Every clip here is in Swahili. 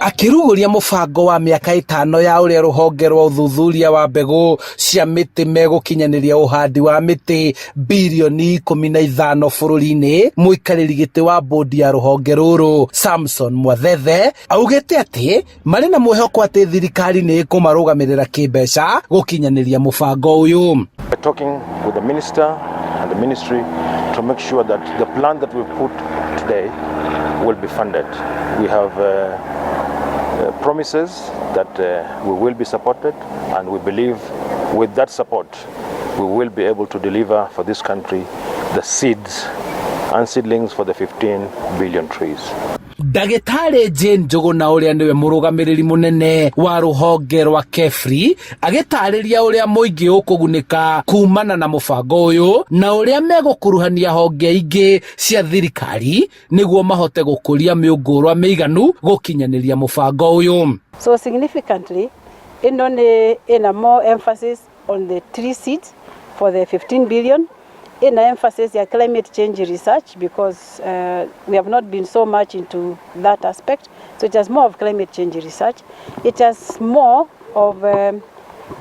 Akĩrugũria mũbango wa mĩaka 5 ya ũrĩa rũhonge rwa ũthuthuria wa mbegũ cia mĩtĩ megũkinyanĩria ũhandi wa mĩtĩ bilioni 15 bũrũri-inĩ, mũikarĩri gĩtĩ wa bodi ya rũhonge rũrũ Samson Mwathethe augĩte atĩ marĩ na mwĩhoko atĩ thirikari nĩ ĩkũmarũgamĩrĩra kĩmbeca gũkinyanĩria mũbango ũyũ. Talking with the minister and the ministry to make sure that the plan that we put today will be funded. We have promises that we will be supported, and we believe with that support we will be able to deliver for this country the seeds and seedlings for the 15 billion trees. Ndagĩtarĩ Jane Njũgũna ũrĩa nĩwe mũrũgamĩrĩri mũnene wa rũhonge rwa KEFRI agĩtarĩria ũrĩa mũingĩ ũkũgunĩka kumana na mũbango ũyũ na ũrĩa megũkuruhania honge ingĩ cia thirikari nĩguo mahote gũkũria mĩũngũrwa mĩiganu gũkinyanĩria mũbango ũyũ. So significantly, ĩno nĩ ĩna more emphasis on the tree seeds for the 15 billion. In emphasis on climate change research, because we have not been so much into that aspect. So it has more of climate change research. It has more of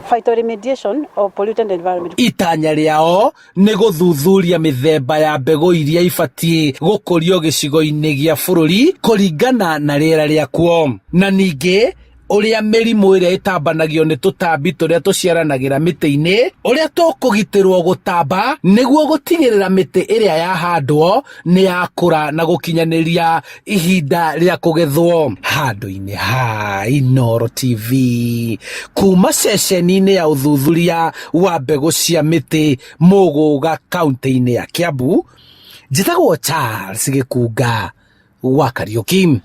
phytoremediation of pollutant environment. Itanya rĩao nĩ gũthuthuria mĩthemba ya mbegũ iria ibatiĩ gũkũrio gĩcigo-inĩ gĩa bũrũri kũringana na rĩera rĩakuo. Na ningĩ ũrĩa mĩrimũ ĩrĩa ĩtambanagio nĩ tũtambi tũrĩa tũciaranagĩra mĩtĩ-inĩ ũrĩa tũkũgitĩrwo gũtamba nĩguo gũtigĩrĩra mĩtĩ ĩrĩa yahandwo nĩ yakũra na gũkinyanĩria ihinda rĩa kũgethwo. Handũ-inĩ ha Inooro TV kuma ceceni-inĩ ya ũthuthuria wa mbegũ cia mĩtĩ Mũgũga kaunti-inĩ ya Kiambu, njĩtagwo Charles Gĩkunga wa Kariũki.